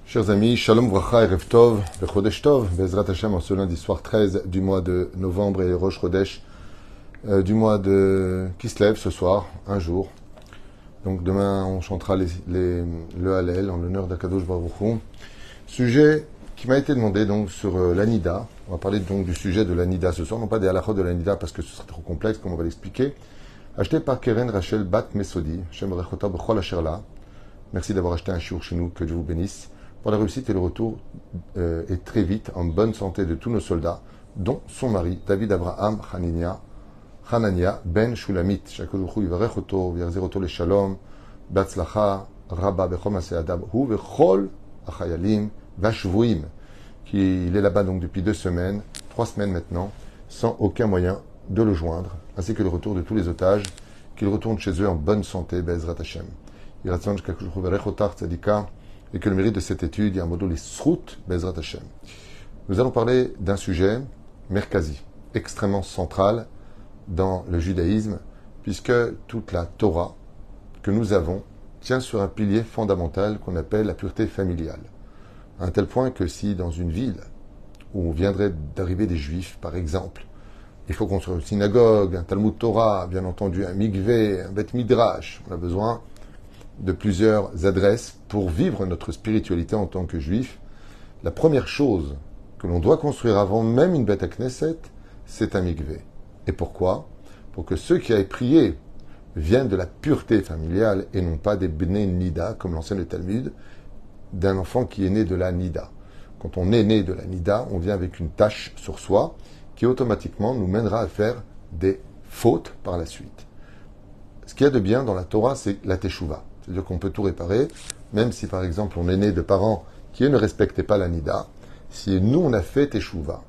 Chers amis, Shalom Vracha Erev Tov, Chodesh Tov, Bezrat Hashem, en ce lundi soir 13 du mois de novembre et Rosh Chodesh du mois de Kislev ce soir, un jour. Donc demain on chantera le Hallel en l'honneur d'Akadosh Baruch Hu. Sujet qui m'a été demandé donc sur l'Anida. On va parler donc du sujet de l'Anida ce soir, non pas des halachot de l'Anida parce que ce serait trop complexe comme on va l'expliquer. Acheté par Keren Rachel Bat Mesodi, Shem Rechota B'chol Asher La. Merci d'avoir acheté un shiur chez nous, que Dieu vous bénisse. Pour la réussite et le retour et très vite en bonne santé de tous nos soldats, dont son mari, David Abraham Hanania Ben Shulamit. Chaque jour, il va rechoto, v'yachzeroto le shalom, batzlacha, rabba bechol maseh adam, hu vechol achayalim, vashvuim. Il est là-bas donc depuis 3 semaines maintenant, sans aucun moyen de le joindre, ainsi que le retour de tous les otages, qu'ils retournent chez eux en bonne santé, Be'ezrat Hashem. Yiratzon chaque jour, v'rechotar tzadika, et que le mérite de cette étude, il y a un module Srout Bezrat Hashem. Nous allons parler d'un sujet, Merkazi, extrêmement central dans le judaïsme, puisque toute la Torah que nous avons tient sur un pilier fondamental qu'on appelle la pureté familiale. À un tel point que si dans une ville où viendrait d'arriver des juifs, par exemple, il faut construire une synagogue, un Talmud Torah, bien entendu un mikvé, un Bet Midrash, on a besoin de plusieurs adresses pour vivre notre spiritualité en tant que juif. La première chose que l'on doit construire avant même une Beth Knesset, c'est un mikvé. Et pourquoi? Pour que ceux qui aillent prier viennent de la pureté familiale et non pas des Bnei Nida, comme l'enseigne le Talmud, d'un enfant qui est né de la Nida. Quand on est né de la Nida, on vient avec une tâche sur soi qui automatiquement nous mènera à faire des fautes par la suite. Ce qu'il y a de bien dans la Torah, c'est la Teshuvah. C'est-à-dire qu'on peut tout réparer, même si par exemple on est né de parents qui ne respectaient pas la Nida. Si nous on a fait Teshuvah,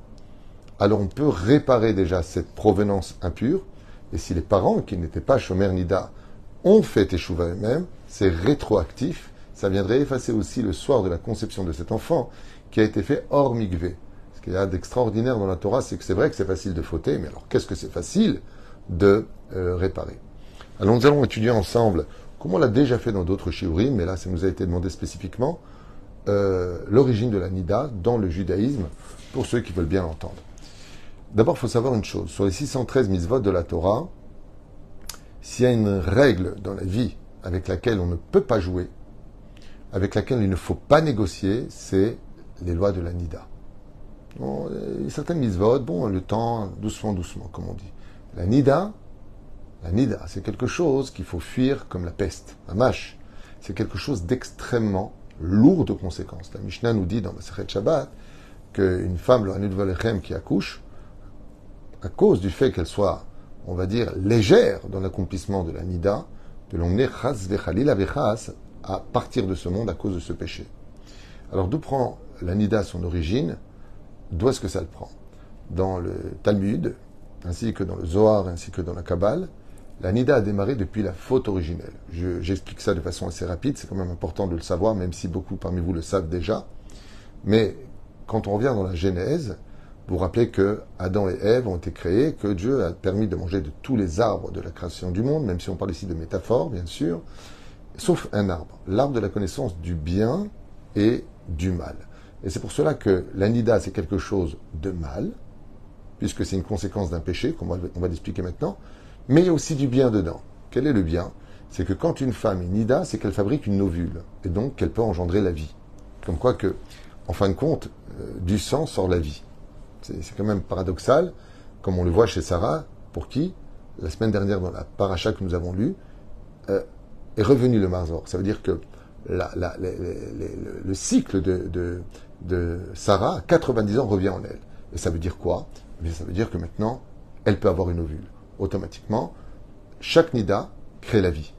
alors on peut réparer déjà cette provenance impure. Et si les parents qui n'étaient pas Shomer Nida ont fait Teshuvah eux-mêmes, c'est rétroactif. Ça viendrait effacer aussi le soir de la conception de cet enfant qui a été fait hors mikvé. Ce qu'il y a d'extraordinaire dans la Torah, c'est que c'est vrai que c'est facile de fauter, mais alors qu'est-ce que c'est facile de réparer? Alors nous allons étudier ensemble, comme on l'a déjà fait dans d'autres shiurim, mais là ça nous a été demandé spécifiquement, l'origine de la Nida dans le judaïsme, pour ceux qui veulent bien l'entendre. D'abord, il faut savoir une chose, sur les 613 mitzvot de la Torah, s'il y a une règle dans la vie avec laquelle on ne peut pas jouer, avec laquelle il ne faut pas négocier, c'est les lois de la Nida. Bon, certaines mitzvot, bon, le temps, doucement, comme on dit. La Nida, c'est quelque chose qu'il faut fuir comme la peste, un mâche. C'est quelque chose d'extrêmement lourd de conséquences. La Mishnah nous dit dans Masechet Shabbat qu'une femme, le Hanud Valechem, qui accouche, à cause du fait qu'elle soit, on va dire, légère dans l'accomplissement de la Nida, peut l'emmener chas vechalila vechas à partir de ce monde à cause de ce péché. Alors d'où prend la Nida son origine? D'où est-ce que ça le prend? Dans le Talmud, ainsi que dans le Zohar, ainsi que dans la Kabbale, la Nida a démarré depuis la faute originelle. J'explique ça de façon assez rapide, c'est quand même important de le savoir, même si beaucoup parmi vous le savent déjà. Mais quand on revient dans la Genèse, vous vous rappelez que Adam et Ève ont été créés, que Dieu a permis de manger de tous les arbres de la création du monde, même si on parle ici de métaphore, bien sûr, sauf un arbre, l'arbre de la connaissance du bien et du mal. Et c'est pour cela que la Nida, c'est quelque chose de mal, puisque c'est une conséquence d'un péché, on va l'expliquer maintenant, mais il y a aussi du bien dedans. Quel est le bien? C'est que quand une femme est Nida, c'est qu'elle fabrique une ovule, et donc qu'elle peut engendrer la vie. Comme quoi que, en fin de compte, du sang sort la vie. C'est quand même paradoxal, comme on le voit chez Sarah, pour qui, la semaine dernière dans la paracha que nous avons lue, est revenu le Marzor. Ça veut dire que le cycle de Sarah, à 90 ans, revient en elle. Et ça veut dire quoi? Mais ça veut dire que maintenant, elle peut avoir une ovule. Automatiquement, chaque Nida crée la vie.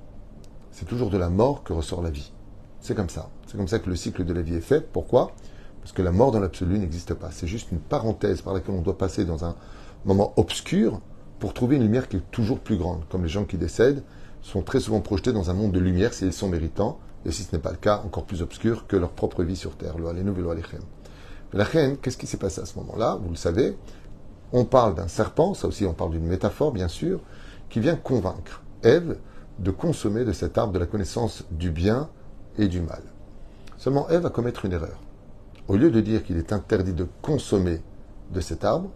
C'est toujours de la mort que ressort la vie. C'est comme ça. C'est comme ça que le cycle de la vie est fait. Pourquoi? Parce que la mort dans l'absolu n'existe pas. C'est juste une parenthèse par laquelle on doit passer dans un moment obscur pour trouver une lumière qui est toujours plus grande. Comme les gens qui décèdent sont très souvent projetés dans un monde de lumière s'ils sont méritants, et si ce n'est pas le cas, encore plus obscur que leur propre vie sur Terre. Lo alenu velo alechem. La reine, qu'est-ce qui s'est passé à ce moment-là? Vous le savez, on parle d'un serpent, ça aussi on parle d'une métaphore bien sûr, qui vient convaincre Ève de consommer de cet arbre de la connaissance du bien et du mal. Seulement, Ève va commettre une erreur. Au lieu de dire qu'il est interdit de consommer de cet arbre,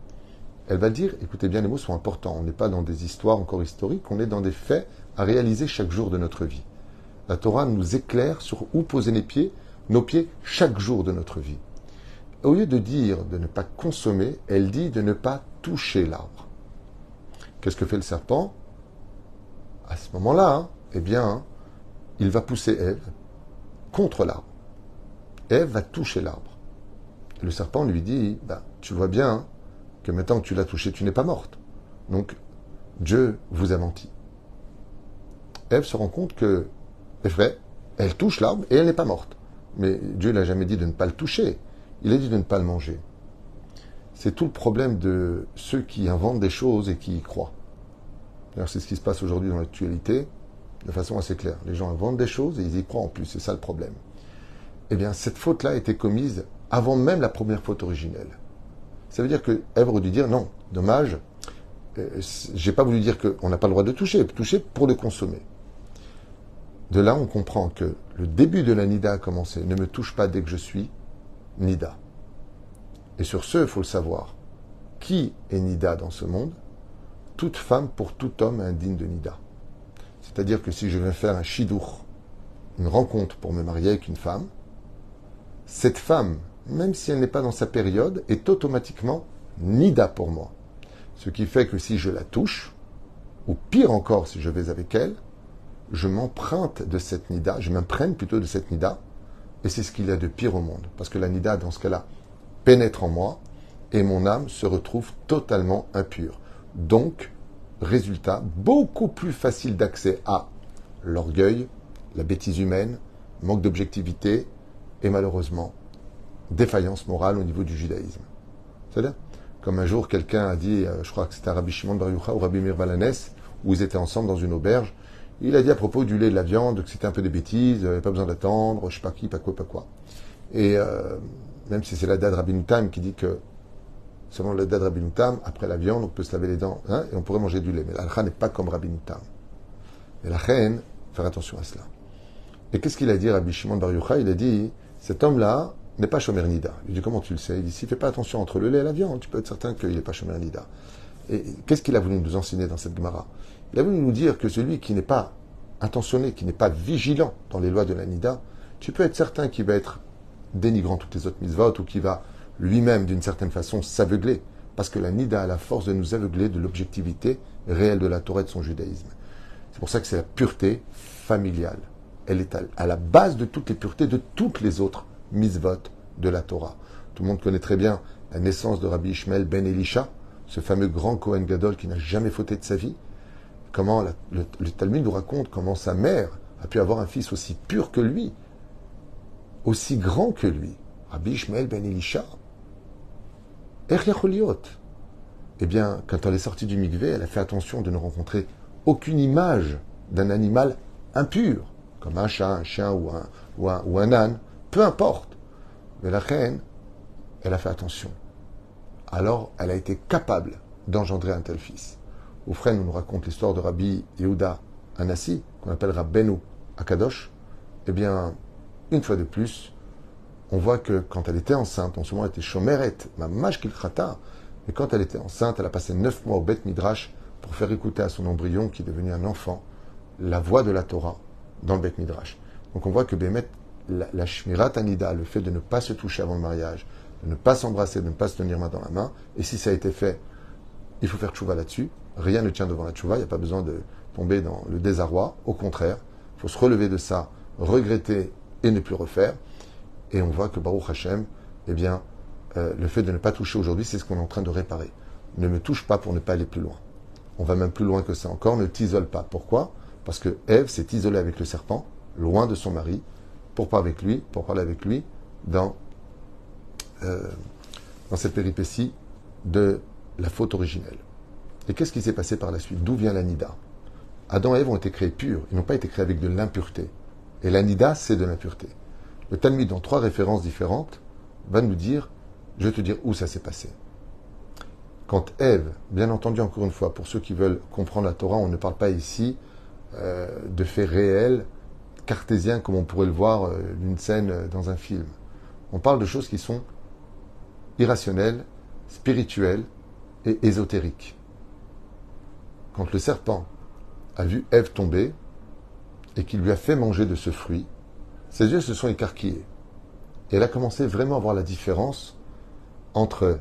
elle va dire, écoutez bien, les mots sont importants. On n'est pas dans des histoires encore historiques, on est dans des faits à réaliser chaque jour de notre vie. La Torah nous éclaire sur où poser nos pieds chaque jour de notre vie. Au lieu de dire de ne pas consommer, elle dit de ne pas toucher l'arbre. Qu'est-ce que fait le serpent? À ce moment-là, il va pousser Ève contre l'arbre. Ève va toucher l'arbre. Et le serpent lui dit, tu vois bien que maintenant que tu l'as touché, tu n'es pas morte. Donc, Dieu vous a menti. Ève se rend compte que, c'est vrai, elle touche l'arbre et elle n'est pas morte. Mais Dieu n'a jamais dit de ne pas le toucher. Il a dit de ne pas le manger. C'est tout le problème de ceux qui inventent des choses et qui y croient. D'ailleurs, c'est ce qui se passe aujourd'hui dans l'actualité, de façon assez claire. Les gens inventent des choses et ils y croient en plus. C'est ça le problème. Eh bien, cette faute-là a été commise avant même la première faute originelle. Ça veut dire que Ève aurait dû dire non, dommage, j'ai pas voulu dire qu'on n'a pas le droit de toucher pour le consommer. De là, on comprend que le début de la Nida a commencé. Ne me touche pas dès que je suis Nida. Et sur ce, il faut le savoir. Qui est Nida dans ce monde? Toute femme pour tout homme indigne de Nida. C'est-à-dire que si je vais faire un shidour, une rencontre pour me marier avec une femme, cette femme, même si elle n'est pas dans sa période, est automatiquement Nida pour moi. Ce qui fait que si je la touche, ou pire encore si je vais avec elle, je m'emprunte de cette Nida, je m'imprègne plutôt de cette Nida, et c'est ce qu'il y a de pire au monde. Parce que la Nida, dans ce cas-là, pénètre en moi, et mon âme se retrouve totalement impure. Donc, résultat, beaucoup plus facile d'accès à l'orgueil, la bêtise humaine, manque d'objectivité, et malheureusement, défaillance morale au niveau du judaïsme. C'est-à-dire, comme un jour quelqu'un a dit, je crois que c'était Rabbi Shimon Bar Yochai ou Rabbi Meir Balanes, où ils étaient ensemble dans une auberge, il a dit à propos du lait et de la viande que c'était un peu des bêtises, il n'y avait pas besoin d'attendre, je sais pas qui, pas quoi. Et même si c'est la date Rabbi Nutam qui dit que, selon la date Rabbi Nutam, après la viande, on peut se laver les dents et on pourrait manger du lait. Mais la halakha n'est pas comme Rabbi Nutam. Et la reine, faire attention à cela. Et qu'est-ce qu'il a dit, Rabbi Shimon Bar Yochai? Il a dit, cet homme-là n'est pas Shomer Nida. Il dit, comment tu le sais? Il dit, s'il ne fait pas attention entre le lait et la viande, tu peux être certain qu'il n'est pas Shomer Nida. Et qu'est-ce qu'il a voulu nous enseigner dans cette Gemara? Il a voulu nous dire que celui qui n'est pas intentionné, qui n'est pas vigilant dans les lois de la Nida, tu peux être certain qu'il va être dénigrant toutes les autres mitzvot ou qu'il va lui-même, d'une certaine façon, s'aveugler. Parce que la Nida a la force de nous aveugler de l'objectivité réelle de la Torah et de son judaïsme. C'est pour ça que c'est la pureté familiale. Elle est à la base de toutes les puretés, de toutes les autres mitzvot de la Torah. Tout le monde connaît très bien la naissance de Rabbi Ishmael ben Elisha, ce fameux grand Kohen Gadol qui n'a jamais fauté de sa vie. Comment le Talmud nous raconte comment sa mère a pu avoir un fils aussi pur que lui, aussi grand que lui. Rabbi Ishmael ben Elisha. Eh bien, quand elle est sortie du mikvé, elle a fait attention de ne rencontrer aucune image d'un animal impur, comme un chat, un chien ou un âne, peu importe. Mais la reine, elle a fait attention. Alors, elle a été capable d'engendrer un tel fils. Oufren nous raconte l'histoire de Rabbi Yehuda Anassi, qu'on appelle Rabbeinu Akadosh. Eh bien, une fois de plus, on voit que quand elle était enceinte, en ce moment elle était shomeret, mamash kilchata, et quand elle était enceinte, elle a passé 9 mois au Beth Midrash pour faire écouter à son embryon, qui est devenu un enfant, la voix de la Torah dans le Beth Midrash. Donc on voit que Bémet, la Shmirat Anida, le fait de ne pas se toucher avant le mariage, de ne pas s'embrasser, de ne pas se tenir main dans la main, et si ça a été fait, il faut faire tchouva là-dessus. Rien ne tient devant la tchouva, il n'y a pas besoin de tomber dans le désarroi. Au contraire, il faut se relever de ça, regretter et ne plus refaire. Et on voit que Baruch Hashem, eh bien, le fait de ne pas toucher aujourd'hui, c'est ce qu'on est en train de réparer. Ne me touche pas pour ne pas aller plus loin. On va même plus loin que ça encore, ne t'isole pas. Pourquoi? Parce que Ève s'est isolée avec le serpent, loin de son mari, pour parler avec lui dans cette péripétie de la faute originelle. Et qu'est-ce qui s'est passé par la suite? D'où vient la Nida? Adam et Ève ont été créés purs, ils n'ont pas été créés avec de l'impureté. Et la Nida, c'est de l'impureté. Le Talmud, dans 3 références différentes, va nous dire, je vais te dire où ça s'est passé. Quand Ève, bien entendu, encore une fois, pour ceux qui veulent comprendre la Torah, on ne parle pas ici de faits réels, cartésien comme on pourrait le voir d'une scène dans un film. On parle de choses qui sont irrationnelles, spirituelles et ésotériques. Quand le serpent a vu Ève tomber et qu'il lui a fait manger de ce fruit, ses yeux se sont écarquillés. Et elle a commencé vraiment à voir la différence entre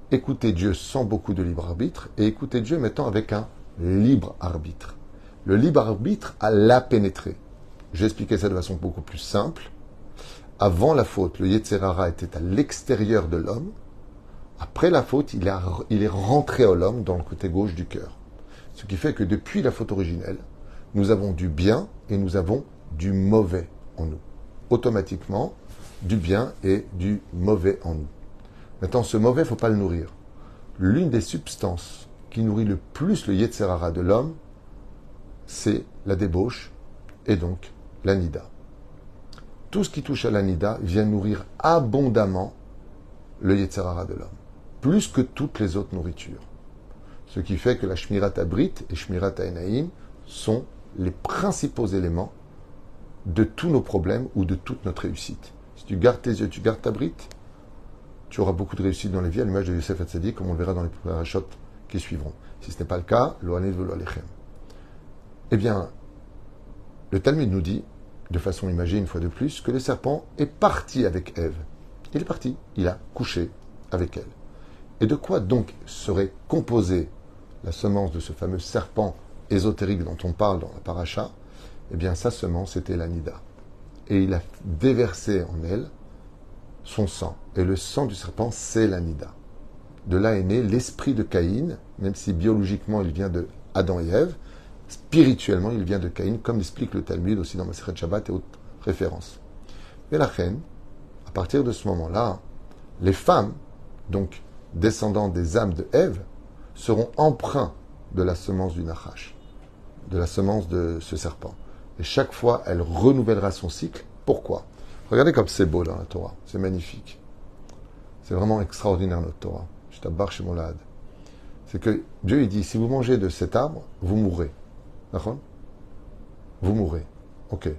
écouter Dieu sans beaucoup de libre arbitre et écouter Dieu mettant avec un libre arbitre. Le libre arbitre l'a pénétré. J'ai expliqué ça de façon beaucoup plus simple. Avant la faute, le Yetzer Hara était à l'extérieur de l'homme. Après la faute, il est rentré à l'homme dans le côté gauche du cœur. Ce qui fait que depuis la faute originelle, nous avons du bien et nous avons du mauvais en nous. Automatiquement, du bien et du mauvais en nous. Maintenant, ce mauvais, il ne faut pas le nourrir. L'une des substances qui nourrit le plus le Yetzer Hara de l'homme, c'est la débauche et donc l'anida. Tout ce qui touche à l'anida vient nourrir abondamment le Yetzer Hara de l'homme, plus que toutes les autres nourritures. Ce qui fait que la Shmirat Abrit et Shmirat Enaim sont les principaux éléments de tous nos problèmes ou de toute notre réussite. Si tu gardes tes yeux, tu gardes ta brite, tu auras beaucoup de réussite dans les vies, à l'image de Yosef Hatzadik, comme on le verra dans les parachutes qui suivront. Si ce n'est pas le cas, lo hanez velo alechem. Eh bien, le Talmud nous dit, de façon imagée une fois de plus, que le serpent est parti avec Ève. Il est parti, il a couché avec elle. Et de quoi donc serait composée la semence de ce fameux serpent ésotérique dont on parle dans la paracha? Eh bien, sa semence était l'anida. Et il a déversé en elle son sang. Et le sang du serpent, c'est l'anida. De là est né l'esprit de Caïn, même si biologiquement il vient de Adam et Ève, spirituellement il vient de Caïn, comme l'explique le Talmud aussi dans Masechet Shabbat et autres références. Mais la reine, à partir de ce moment-là, les femmes, donc descendants des âmes de Ève, seront empreints de la semence du Nachash, de la semence de ce serpent. Et chaque fois, elle renouvellera son cycle. Pourquoi? Regardez comme c'est beau dans la Torah. C'est magnifique. C'est vraiment extraordinaire notre Torah. Je t'abbarre chez mon lad. C'est que Dieu il dit, si vous mangez de cet arbre, vous mourrez. D'accord? Vous mourrez. Ok.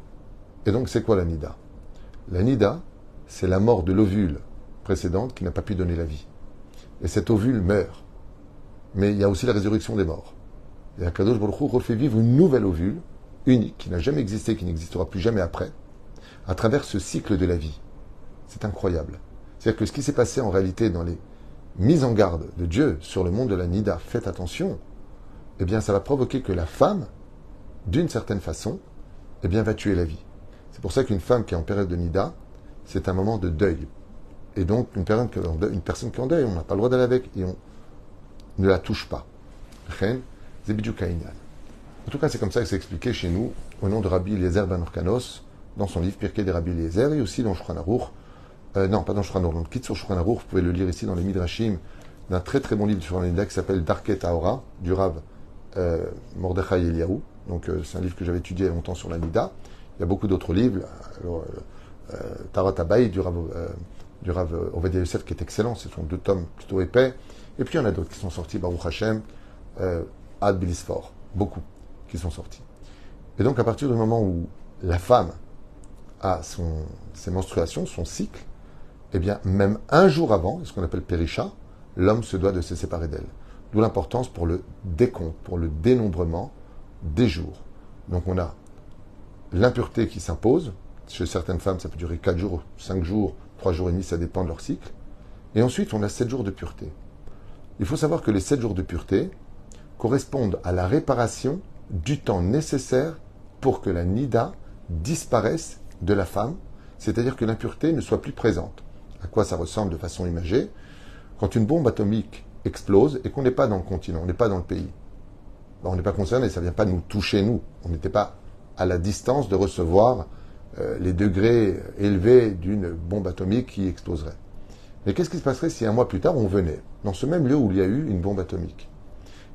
Et donc c'est quoi la nida? La nida, c'est la mort de l'ovule précédente qui n'a pas pu donner la vie. Et cet ovule meurt. Mais il y a aussi la résurrection des morts. Et Akadosh Baruch Hu refait vivre une nouvelle ovule, unique, qui n'a jamais existé, qui n'existera plus jamais après, à travers ce cycle de la vie. C'est incroyable. C'est-à-dire que ce qui s'est passé en réalité dans les mises en garde de Dieu sur le monde de la nida, faites attention, eh bien ça va provoquer que la femme, d'une certaine façon, eh bien va tuer la vie. C'est pour ça qu'une femme qui est en période de nida, c'est un moment de deuil. Et donc une personne qui est en deuil, on n'a pas le droit d'aller avec et on ne la touche pas. En tout cas, c'est comme ça que c'est expliqué chez nous, au nom de Rabbi Eliezer ben Orkanos, dans son livre Pirkei des Rabbi Eliezer, et aussi dans Shulchan Aruch. Non, pas dans Shulchan Aruch, dans le Kitzur Shulchan Aruch, vous pouvez le lire ici dans les Midrashim, d'un très très bon livre sur l'Anida qui s'appelle Darkei Tahora, du Rav Mordechai Eliyahu. Donc c'est un livre que j'avais étudié il y a longtemps sur l'Anida. Il y a beaucoup d'autres livres. Tarat Abaï du Rav Ovadia Yosef qui est excellent, ce sont 2 tomes plutôt épais. Et puis il y en a d'autres qui sont sortis, Baruch Hashem, Ad Bilisfor, beaucoup qui sont sortis. Et donc à partir du moment où la femme a ses menstruations, son cycle, eh bien même un jour avant, ce qu'on appelle Périsha, l'homme se doit de se séparer d'elle. D'où l'importance pour le décompte, pour le dénombrement des jours. Donc on a l'impureté qui s'impose. Chez certaines femmes, ça peut durer 4 jours, 5 jours, 3 jours et demi, ça dépend de leur cycle. Et ensuite, on a 7 jours de pureté. Il faut savoir que les 7 jours de pureté correspondent à la réparation du temps nécessaire pour que la nida disparaisse de la femme, c'est-à-dire que l'impureté ne soit plus présente. À quoi ça ressemble de façon imagée? Quand une bombe atomique explose et qu'on n'est pas dans le continent, on n'est pas dans le pays, on n'est pas concerné, ça ne vient pas nous toucher nous. On n'était pas à la distance de recevoir les degrés élevés d'une bombe atomique qui exploserait. Mais qu'est-ce qui se passerait si un mois plus tard on venait dans ce même lieu où il y a eu une bombe atomique?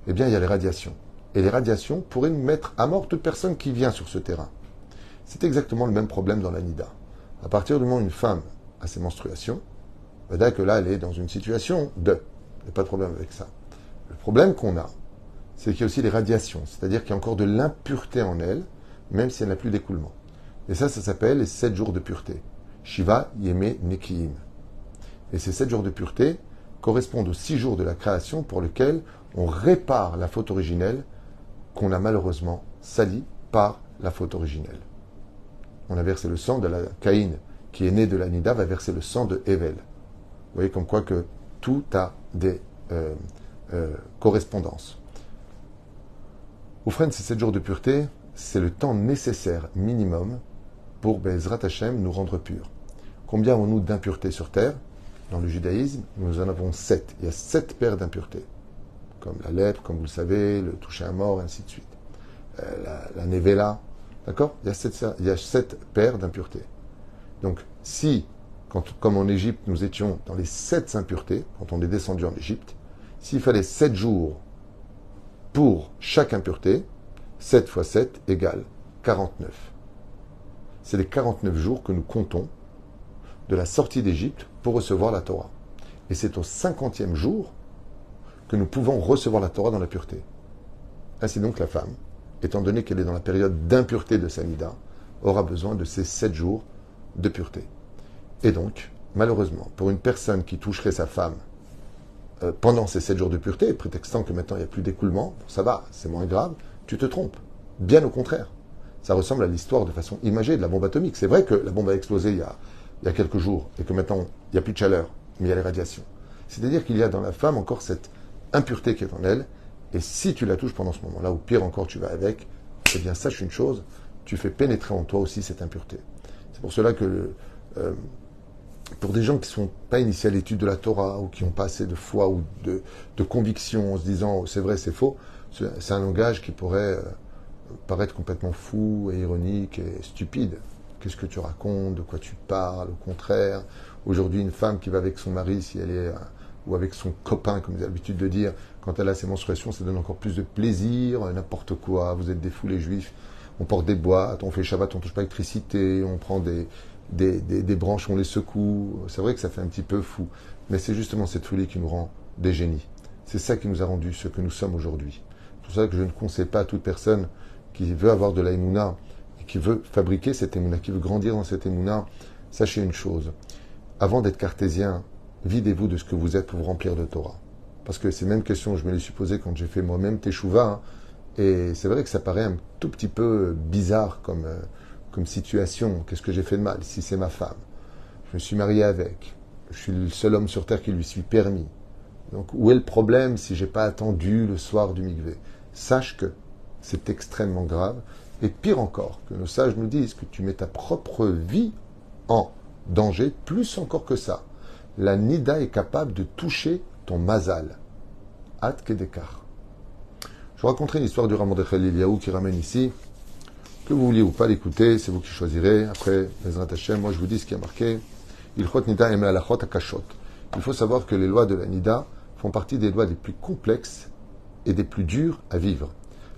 Eh bien, il y a les radiations. Et les radiations pourraient mettre à mort toute personne qui vient sur ce terrain. C'est exactement le même problème dans la nida. À partir du moment où une femme a ses menstruations, dès que là, elle est dans une situation de... Il n'y a pas de problème avec ça. Le problème qu'on a, c'est qu'il y a aussi les radiations, c'est-à-dire qu'il y a encore de l'impureté en elle, même si elle n'a plus d'écoulement. Et ça s'appelle les 7 jours de pureté. Shiva Yeme Nekiim. Et ces 7 jours de pureté correspondent aux 6 jours de la création pour lesquels on répare la faute originelle qu'on a malheureusement salie par la faute originelle. On a versé le sang de la Caïn, qui est né de la Nida, va verser le sang de Hevel. Vous voyez comme quoi que tout a des correspondances. Oufren, ces 7 jours de pureté, c'est le temps nécessaire minimum pour Bezrat Hashem nous rendre purs. Combien avons-nous d'impuretés sur terre? Dans le judaïsme, nous en avons 7. Il y a 7 paires d'impuretés. Comme la lèpre, comme vous le savez, le toucher à mort, et ainsi de suite. La nevela, d'accord? Il y a 7 paires d'impuretés. Donc, si, comme en Égypte, nous étions dans les 7 impuretés, quand on est descendu en Égypte, s'il fallait 7 jours pour chaque impureté, 7 fois 7 égale 49. C'est les 49 jours que nous comptons de la sortie d'Égypte pour recevoir la Torah. Et c'est au 50e jour que nous pouvons recevoir la Torah dans la pureté. Ainsi donc la femme, étant donné qu'elle est dans la période d'impureté de sa nida, aura besoin de ces 7 jours de pureté. Et donc, malheureusement, pour une personne qui toucherait sa femme pendant ces 7 jours de pureté, prétextant que maintenant il n'y a plus d'écoulement, ça va, c'est moins grave, tu te trompes. Bien au contraire. Ça ressemble à l'histoire de façon imagée de la bombe atomique. C'est vrai que la bombe a explosé il y a quelques jours et que maintenant il n'y a plus de chaleur, mais il y a les radiations. C'est-à-dire qu'il y a dans la femme encore cette impureté qui est en elle, et si tu la touches pendant ce moment-là, ou pire encore tu vas avec, eh bien sache une chose, tu fais pénétrer en toi aussi cette impureté. C'est pour cela que pour des gens qui ne sont pas initiés à l'étude de la Torah, ou qui n'ont pas assez de foi ou de conviction en se disant c'est vrai, c'est faux, c'est un langage qui pourrait paraître complètement fou et ironique et stupide. Qu'est-ce que tu racontes? De quoi tu parles? Au contraire, aujourd'hui, une femme qui va avec son mari, si elle est ou avec son copain, comme j'ai l'habitude de dire, quand elle a ses menstruations, ça donne encore plus de plaisir, n'importe quoi. Vous êtes des fous les juifs. On porte des boîtes, on fait Shabbat, on touche pas l'électricité, on prend des branches, on les secoue. C'est vrai que ça fait un petit peu fou, mais c'est justement cette folie qui nous rend des génies. C'est ça qui nous a rendu ce que nous sommes aujourd'hui. C'est pour ça que je ne conseille pas à toute personne qui veut avoir de la émouna, et qui veut fabriquer cette émouna, qui veut grandir dans cette émouna. Sachez une chose, avant d'être cartésien, videz-vous de ce que vous êtes pour vous remplir de Torah. Parce que ces mêmes questions, je me les suis posées quand j'ai fait moi-même Teshuvah, et c'est vrai que ça paraît un tout petit peu bizarre comme situation. Qu'est-ce que j'ai fait de mal? Si c'est ma femme, je me suis marié avec, je suis le seul homme sur terre qui lui suis permis. Donc où est le problème si j'ai pas attendu le soir du mikvé? Sache que c'est extrêmement grave, et pire encore, que nos sages nous disent que tu mets ta propre vie en danger, plus encore que ça. La nida est capable de toucher ton mazal. At kedekar. Je vous raconterai une histoire du Raman de Eliyahu qui ramène ici. Que vous vouliez ou pas l'écouter, c'est vous qui choisirez. Après, Bezrat Hashem, moi je vous dis ce qui a marqué. Ilchot nida eme alachot akashot. Il faut savoir que les lois de la nida font partie des lois les plus complexes et des plus dures à vivre.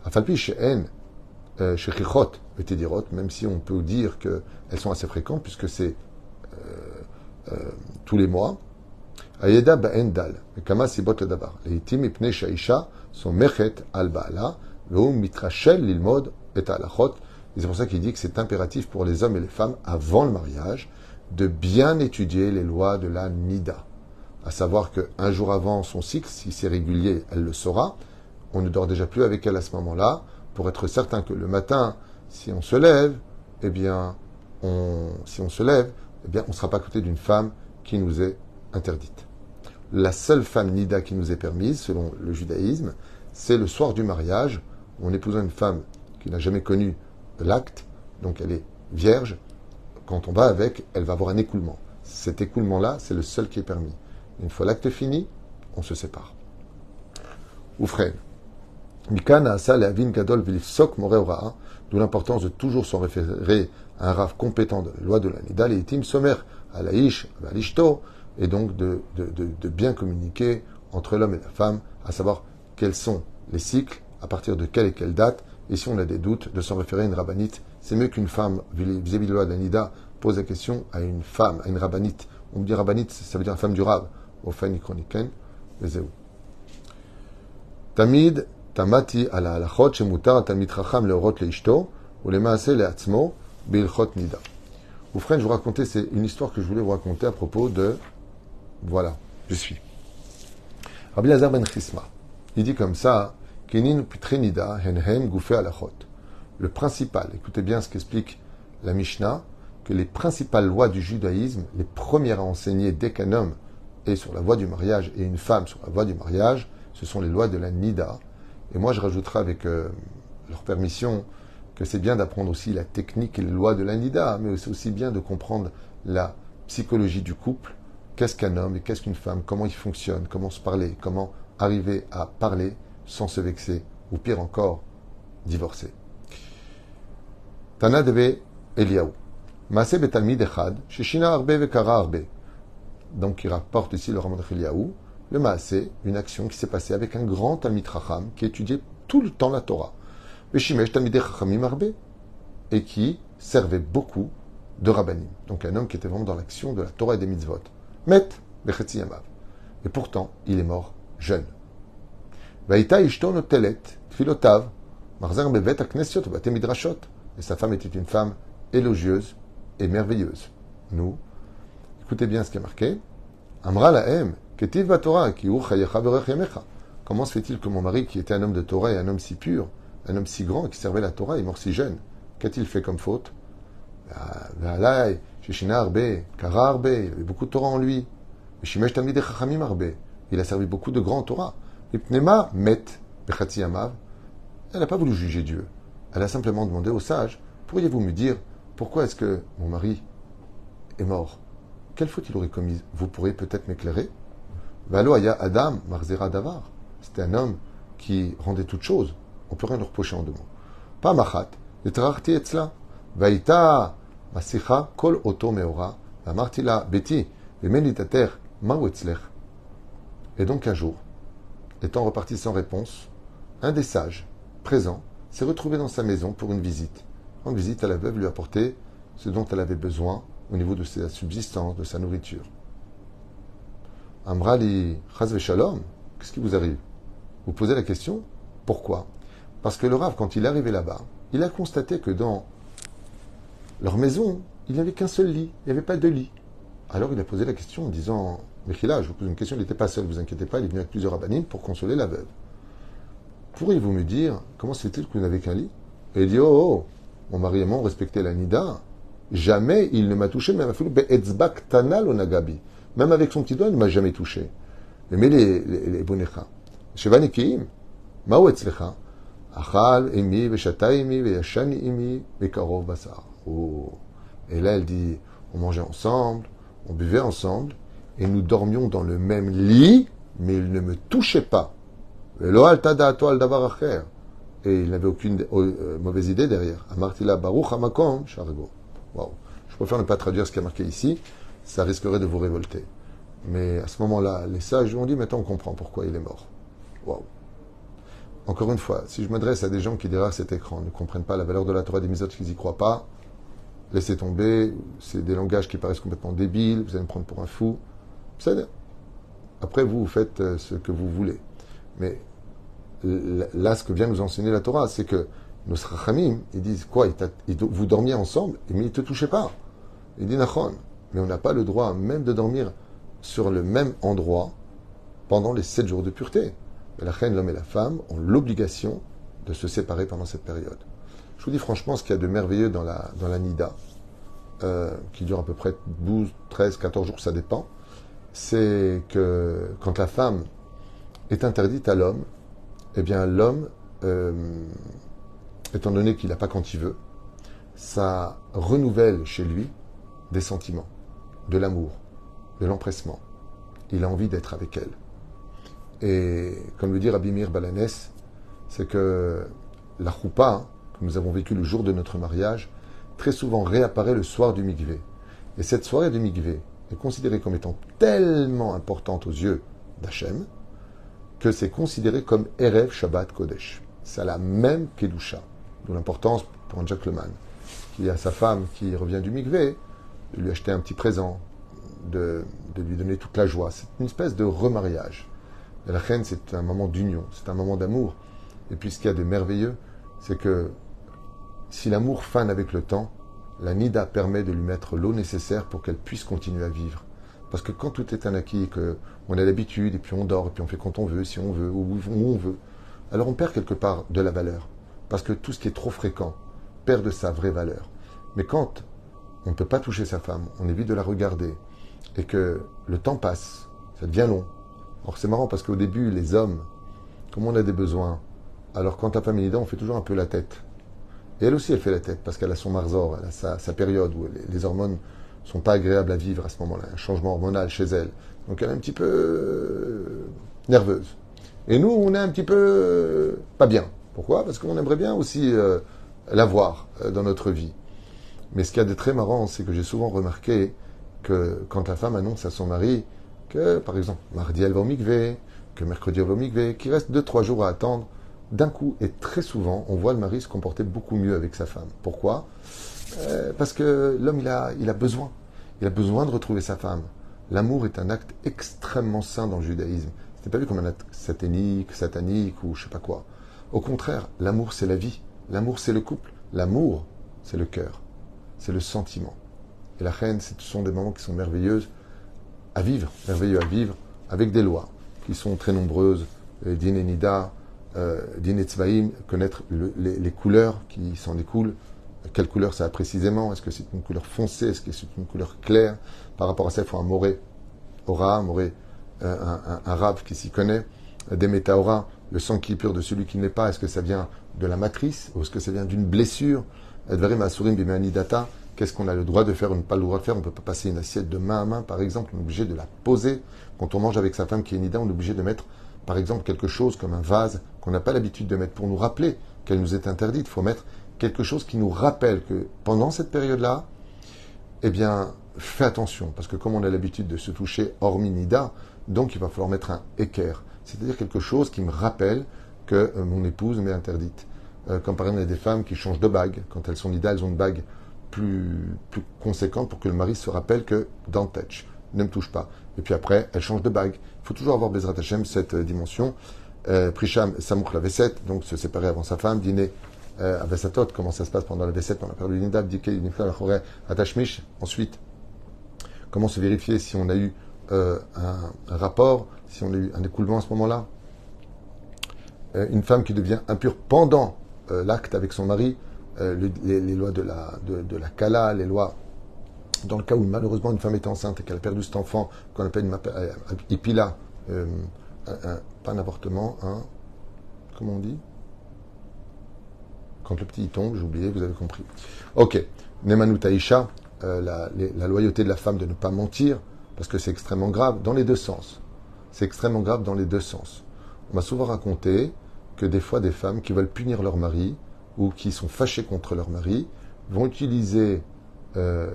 Afalpi she'en shechichot vetidirot, même si on peut dire qu'elles sont assez fréquentes puisque c'est tous les mois. Ayeda ba'en dal, kama sibot ledavar. Leitim ipnei sha'isha son mechet al ba'ala, ve'u mitrachel lilmod et alachot. Et c'est pour ça qu'il dit que c'est impératif pour les hommes et les femmes, avant le mariage, de bien étudier les lois de la nida. À savoir qu'un jour avant son cycle, si c'est régulier, elle le saura. On ne dort déjà plus avec elle à ce moment-là, pour être certain que le matin, si on se lève, eh bien, on ne sera pas à côté d'une femme qui nous est interdite. La seule femme nida qui nous est permise, selon le judaïsme, c'est le soir du mariage, où on épouse une femme qui n'a jamais connu l'acte, donc elle est vierge. Quand on va avec, elle va avoir un écoulement. Cet écoulement-là, c'est le seul qui est permis. Une fois l'acte fini, on se sépare. Oufren. Mikana asa le'avin gadol v'lifsok moreh hora'a, d'où l'importance de toujours s'en référer à un rave compétent de la loi de la nida, leitim somer ala'ish v'alishto, et donc de bien communiquer entre l'homme et la femme, à savoir quels sont les cycles, à partir de quelle et quelle date, et si on a des doutes, de s'en référer à une rabbinite. C'est mieux qu'une femme, vis-à-vis de la loi de la nida, pose la question à une femme, à une rabbinite. On dit rabbinite, ça veut dire femme du rab. Au fin chroniquen, vezeu. Tamid, tamati ala halachot, shemutar tamid chacham leorot leishto, ou le maase leatzmo, Beilchot Nida. Ou frère, je vous racontais, c'est une histoire que je voulais vous raconter à propos de... Voilà, je suis. Rabbi Lazar ben Chisma, il dit comme ça, Kenin Pitre Nida, Henhem Goufé Alachot. Le principal, écoutez bien ce qu'explique la Mishnah, que les principales lois du judaïsme, les premières à enseigner dès qu'un homme est sur la voie du mariage et une femme sur la voie du mariage, ce sont les lois de la Nida. Et moi, je rajouterai avec leur permission que c'est bien d'apprendre aussi la technique et les lois de la Nida, mais c'est aussi bien de comprendre la psychologie du couple, qu'est-ce qu'un homme et qu'est-ce qu'une femme, comment ils fonctionnent, comment se parler, comment arriver à parler sans se vexer, ou pire encore, divorcer. Tana deve Eliaou. Maase betalmid echad, sheshina arbe vekara arbe. Donc il rapporte ici le Raman Eliaou, le Maase, une action qui s'est passée avec un grand Talmid Chacham qui étudiait tout le temps la Torah. Veshimesh Talmidei Chachamim arbe, et qui servait beaucoup de Rabbanim. Donc un homme qui était vraiment dans l'action de la Torah et des mitzvot. Met bechetzi yamav. Et pourtant, il est mort jeune. Vaïta ishto notelet tfilotav marzer bevet aknesiot bate midrashot. Et sa femme était une femme élogieuse et merveilleuse. Nous, écoutez bien ce qui est marqué. Amra lahem ketiv batorah ki hu chayecha berech yamecha. Comment se fait-il que mon mari, qui était un homme de Torah et un homme si pur, un homme si grand qui servait la Torah, est mort si jeune? Qu'a-t-il fait comme faute? Ve'alai sheshina arbe kara arbe. Il avait beaucoup de Torah en lui. Veshimesh talmidei chachamim arbe. Il a servi beaucoup de grands Torah. Ipnema met bechatzi yamav. Elle n'a pas voulu juger Dieu. Elle a simplement demandé aux sages, pourriez-vous me dire pourquoi est-ce que mon mari est mort? Quelle faute il aurait commise? Vous pourriez peut-être m'éclairer? Valo aya Adam marzera davar. C'était un homme qui rendait toutes choses. On peut rien le reprocher en deux mots. Pas machat, etrarti etzla. Vaïta masicha kol oto meora. Amartila beti vemenitater ma'u etzlech. Et donc un jour, étant reparti sans réponse, un des sages présents s'est retrouvé dans sa maison pour une visite. En visite, la veuve lui apportait ce dont elle avait besoin au niveau de sa subsistance, de sa nourriture. Amrali chaz shalom, qu'est-ce qui vous arrive? Vous posez la question, pourquoi? Parce que le Rav, quand il est arrivé là-bas, il a constaté que dans leur maison, il n'y avait qu'un seul lit, il n'y avait pas de lit. Alors il a posé la question en disant, Mechila, je vous pose une question, il n'était pas seul, ne vous inquiétez pas, il est venu avec plusieurs rabbinimes pour consoler la veuve. Pourriez-vous me dire, comment se fait-il que vous n'avez qu'un lit? Et il dit, oh, mon mari et moi, on respectait la Nida. Jamais il ne m'a touché, même avec son petit doigt, il ne m'a jamais touché. Mais les bonecha. Shevanikim, ma'u etzlecha, achal imi, veshata imi, veyashan imi, vekarov basar. Oh. Et là, elle dit, on mangeait ensemble, on buvait ensemble, et nous dormions dans le même lit, mais il ne me touchait pas. Et il n'avait aucune mauvaise idée derrière. Amartila baruch hamakom shargo. Waouh. Je préfère ne pas traduire ce qui est marqué ici, ça risquerait de vous révolter. Mais à ce moment-là, les sages lui ont dit, maintenant on comprend pourquoi il est mort. Waouh. Encore une fois, si je m'adresse à des gens qui derrière cet écran ne comprennent pas la valeur de la Torah des mitzvot, qu'ils n'y croient pas, laissez tomber, c'est des langages qui paraissent complètement débiles, vous allez me prendre pour un fou. Après, vous faites ce que vous voulez. Mais là, ce que vient nous enseigner la Torah, c'est que nos rachamim, ils disent quoi? Vous dormiez ensemble, mais ils ne te touchaient pas. Il dit Nachon, mais on n'a pas le droit même de dormir sur le même endroit pendant les 7 jours de pureté. Mais la reine, l'homme et la femme ont l'obligation de se séparer pendant cette période. Je vous dis franchement, ce qu'il y a de merveilleux dans la Nida, qui dure à peu près 12, 13, 14 jours, ça dépend, c'est que quand la femme est interdite à l'homme, eh bien l'homme, étant donné qu'il n'a pas quand il veut, ça renouvelle chez lui des sentiments, de l'amour, de l'empressement. Il a envie d'être avec elle. Et comme le dit Rabbi Meir Balanès, c'est que la choupa que nous avons vécue le jour de notre mariage, très souvent réapparaît le soir du mikvé. Et cette soirée du mikvé est considérée comme étant tellement importante aux yeux d'Hachem que c'est considéré comme Erev Shabbat Kodesh. C'est la même Kedusha, d'où l'importance pour un gentleman qui a sa femme qui revient du mikvé, de lui acheter un petit présent, de lui donner toute la joie. C'est une espèce de remariage. Et la reine, c'est un moment d'union, c'est un moment d'amour. Et puis ce qu'il y a de merveilleux, c'est que si l'amour fane avec le temps, la nida permet de lui mettre l'eau nécessaire pour qu'elle puisse continuer à vivre. Parce que quand tout est un acquis, qu'on a l'habitude, et puis on dort, et puis on fait quand on veut, si on veut, où on veut, alors on perd quelque part de la valeur. Parce que tout ce qui est trop fréquent perd de sa vraie valeur. Mais quand on ne peut pas toucher sa femme, on évite de la regarder, et que le temps passe, ça devient long. Alors c'est marrant parce qu'au début, les hommes, comme on a des besoins, alors quand ta femme est nida, on fait toujours un peu la tête. Et elle aussi, elle fait la tête, parce qu'elle a son marzor, elle a sa période où les hormones sont pas agréables à vivre à ce moment-là, un changement hormonal chez elle. Donc elle est un petit peu nerveuse. Et nous, on est un petit peu pas bien. Pourquoi? Parce qu'on aimerait bien aussi l'avoir dans notre vie. Mais ce qu'il y a de très marrant, c'est que j'ai souvent remarqué que quand la femme annonce à son mari que, par exemple, mardi elle va au mikvé, que mercredi elle va au mikvé, qu'il reste 2-3 jours à attendre, d'un coup, et très souvent, on voit le mari se comporter beaucoup mieux avec sa femme. Pourquoi? Parce que l'homme, il a besoin. Il a besoin de retrouver sa femme. L'amour est un acte extrêmement sain dans le judaïsme. Ce n'est pas vu comme un acte satanique ou je sais pas quoi. Au contraire, l'amour, c'est la vie. L'amour, c'est le couple. L'amour, c'est le cœur. C'est le sentiment. Et la reine, ce sont des moments qui sont merveilleux à vivre, avec des lois qui sont très nombreuses. Din et Nida, Din et Tzvaïm, connaître les couleurs qui s'en découlent. Quelle couleur ça a précisément? Est-ce que c'est une couleur foncée? Est-ce que c'est une couleur claire? Par rapport à ça, il faut un moré, un rave qui s'y connaît. Des métaora, le sang qui est pur de celui qui n'est pas. Est-ce que ça vient de la matrice? Ou est-ce que ça vient d'une blessure? Advarim asurim bimanidata. Qu'est-ce qu'on a le droit de faire ou ne pas le droit de faire? On ne peut pas passer une assiette de main à main, par exemple. On est obligé de la poser. Quand on mange avec sa femme qui est nida, on est obligé de mettre, par exemple, quelque chose comme un vase qu'on n'a pas l'habitude de mettre pour nous rappeler qu'elle nous est interdite. Il faut mettre quelque chose qui nous rappelle que pendant cette période-là, eh bien, fais attention. Parce que comme on a l'habitude de se toucher hormis nida, donc il va falloir mettre un équerre. C'est-à-dire quelque chose qui me rappelle que mon épouse m'est interdite. Comme par exemple, il y a des femmes qui changent de bague. Quand elles sont nida, elles ont une bague plus conséquente pour que le mari se rappelle que don't touch, ne me touche pas. Et puis après, elle change de bague. Il faut toujours avoir Bezrat Hashem, cette dimension. Prisham, Samouk la V7, donc se séparer avant sa femme, dîner à Vesatot, comment ça se passe pendant la V7, pendant la période du Nidab, Dike, Nifla, Lachore, Atashmish. Ensuite, comment se vérifier si on a eu un rapport, si on a eu un écoulement à ce moment-là. Une femme qui devient impure pendant l'acte avec son mari, les lois de la Kala, les lois dans le cas où malheureusement une femme est enceinte et qu'elle a perdu cet enfant, qu'on appelle une ipila, pas un avortement, comment on dit? Quand le petit tombe, j'ai oublié, vous avez compris. Ok, Nemanu Taïcha, la loyauté de la femme de ne pas mentir, parce que c'est extrêmement grave dans les deux sens. C'est extrêmement grave dans les deux sens. On m'a souvent raconté que des fois des femmes qui veulent punir leur mari ou qui sont fâchées contre leur mari vont utiliser le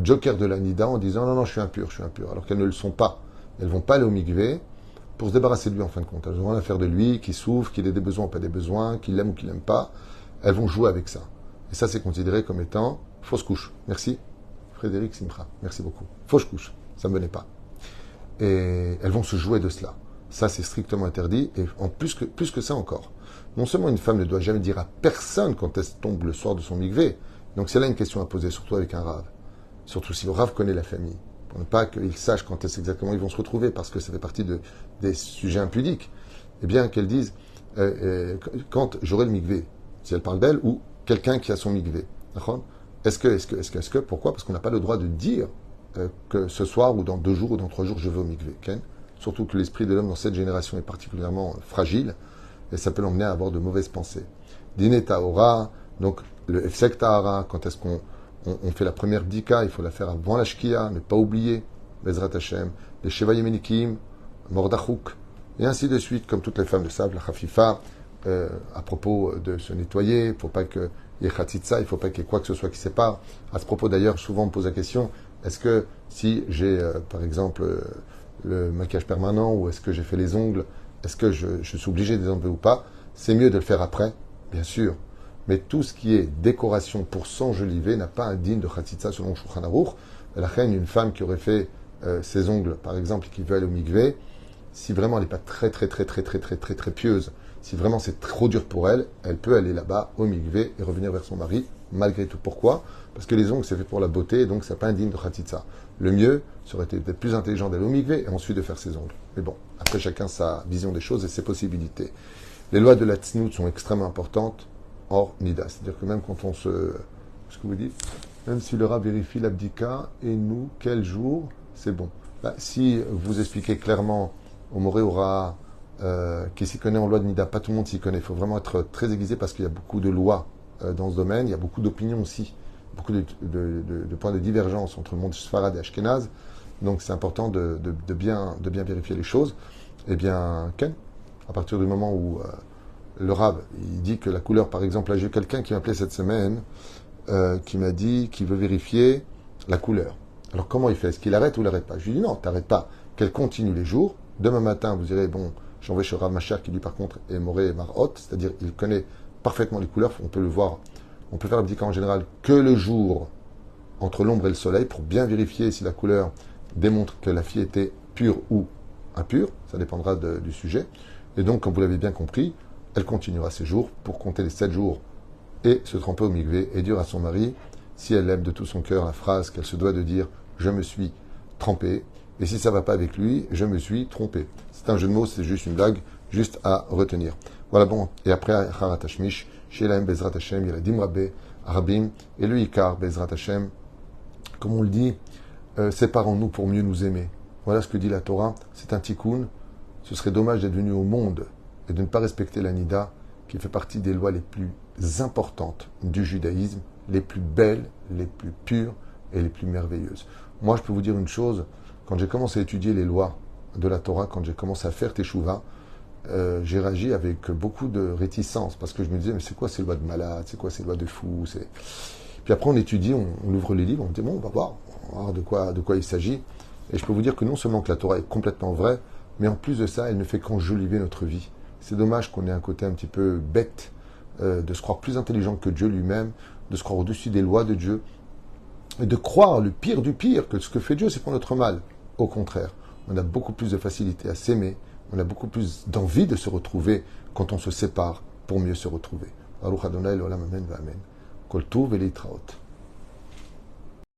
joker de la nida en disant non, je suis impur, alors qu'elles ne le sont pas. Elles ne vont pas aller au mikvé pour se débarrasser de lui en fin de compte. Elles vont rien faire de lui, qu'il souffre, qu'il ait des besoins ou pas des besoins, qu'il l'aime ou qu'il l'aime pas. Elles vont jouer avec ça. Et ça, c'est considéré comme étant fausse couche. Merci, Frédéric Simcha. Merci beaucoup. Fausse couche, ça ne me venait pas. Et elles vont se jouer de cela. Ça, c'est strictement interdit. Et en plus que ça encore. Non seulement une femme ne doit jamais dire à personne quand elle tombe le soir de son mikvé. Donc c'est là une question à poser, surtout avec un rave. Surtout si le rave connaît la famille. Pour ne pas qu'il sache quand est-ce exactement ils vont se retrouver, parce que ça fait partie des sujets impudiques. Eh bien, qu'elle dise, quand j'aurai le mikvé, si elle parle d'elle, ou quelqu'un qui a son mikvé. Est-ce que, pourquoi? Parce qu'on n'a pas le droit de dire que ce soir, ou dans 2 jours, ou dans 3 jours, je vais au mikvé. Okay? Surtout que l'esprit de l'homme dans cette génération est particulièrement fragile, et ça peut l'emmener à avoir de mauvaises pensées. Dîner Tahora, donc le Efsek Tahara, quand est-ce qu'on fait la première bdika, il faut la faire avant la shkia, ne pas oublier, Bezrat Hashem, les Sheva Yemenikim, Mordachouk, et ainsi de suite, comme toutes les femmes le savent, la Chafifa, à propos de se nettoyer, il ne faut pas qu'il y ait Khatitsa, il ne faut pas qu'il y ait quoi que ce soit qui sépare. À ce propos d'ailleurs, souvent on me pose la question, est-ce que si j'ai par exemple le maquillage permanent, ou est-ce que j'ai fait les ongles, est-ce que je suis obligé de les enlever ou pas? C'est mieux de le faire après, bien sûr. Mais tout ce qui est décoration pour s'enjoliver n'a pas un digne de Khatitsa selon Shulchan Aruch. La reine, une femme qui aurait fait ses ongles, par exemple, et qui veut aller au mikvé, si vraiment elle n'est pas très pieuse, si vraiment c'est trop dur pour elle, elle peut aller là-bas au mikvé et revenir vers son mari malgré tout. Pourquoi? Parce que les ongles, c'est fait pour la beauté, et donc c'est pas indigne de Khatitsa. Le mieux, ça aurait été peut-être plus intelligent d'aller au mikvé et ensuite de faire ses ongles. Mais bon, après chacun sa vision des choses et ses possibilités. Les lois de la tznout sont extrêmement importantes hors nida. C'est-à-dire que même quand on se... Ce que vous dites, même si le rat vérifie l'abdika, et nous, quel jour, c'est bon. Si vous expliquez clairement au moré au rat qui s'y connaît en loi de nida, pas tout le monde s'y connaît, il faut vraiment être très aiguisé parce qu'il y a beaucoup de lois dans ce domaine, il y a beaucoup d'opinions aussi, beaucoup de points de divergence entre le monde Sfarad et Ashkenaz, donc c'est important de bien vérifier les choses. Eh bien, Ken, à partir du moment où le Rab, il dit que la couleur, par exemple, là j'ai quelqu'un qui m'appelait cette semaine, qui m'a dit qu'il veut vérifier la couleur. Alors comment il fait? Est-ce qu'il arrête ou il n'arrête pas? Je lui dis non, t'arrêtes pas, qu'elle continue les jours. Demain matin, vous direz, bon, j'envoie chez Rav Machar qui lui par contre est Moré et Marot, c'est-à-dire il connaît parfaitement les couleurs, on peut le voir, on peut faire l'abdika en général que le jour entre l'ombre et le soleil pour bien vérifier si la couleur démontre que la fille était pure ou impure, ça dépendra du sujet. Et donc, comme vous l'avez bien compris, elle continuera ses jours pour compter les 7 jours et se tremper au mikvé et dire à son mari, si elle aime de tout son cœur la phrase qu'elle se doit de dire, je me suis trempé, et si ça ne va pas avec lui, je me suis trompé. C'est un jeu de mots, c'est juste une blague, juste à retenir. Voilà bon, et après, Harat Hashmish, Shelaim Bezrat Hashem, il y a Dim Rabbe, Arabim, et le Ikar Bezrat Hashem, comme on le dit, séparons-nous pour mieux nous aimer. Voilà ce que dit la Torah, c'est un tikkun. Ce serait dommage d'être venu au monde et de ne pas respecter la Nida, qui fait partie des lois les plus importantes du judaïsme, les plus belles, les plus pures et les plus merveilleuses. Moi, je peux vous dire une chose, quand j'ai commencé à étudier les lois de la Torah, quand j'ai commencé à faire Teshuvah, j'ai réagi avec beaucoup de réticence, parce que je me disais, mais c'est quoi ces lois de malades, c'est quoi ces lois de fous? Puis après, on étudie, on ouvre les livres, on dit, bon, on va voir de quoi il s'agit. Et je peux vous dire que non seulement que la Torah est complètement vraie, mais en plus de ça, elle ne fait qu'enjoliver notre vie. C'est dommage qu'on ait un côté un petit peu bête, de se croire plus intelligent que Dieu lui-même, de se croire au-dessus des lois de Dieu, et de croire le pire du pire, que ce que fait Dieu, c'est pour notre mal. Au contraire, on a beaucoup plus de facilité à s'aimer, on a beaucoup plus d'envie de se retrouver quand on se sépare pour mieux se retrouver. Baruch Adonai l'olam amen va amen. Kol tuv v'leitraot.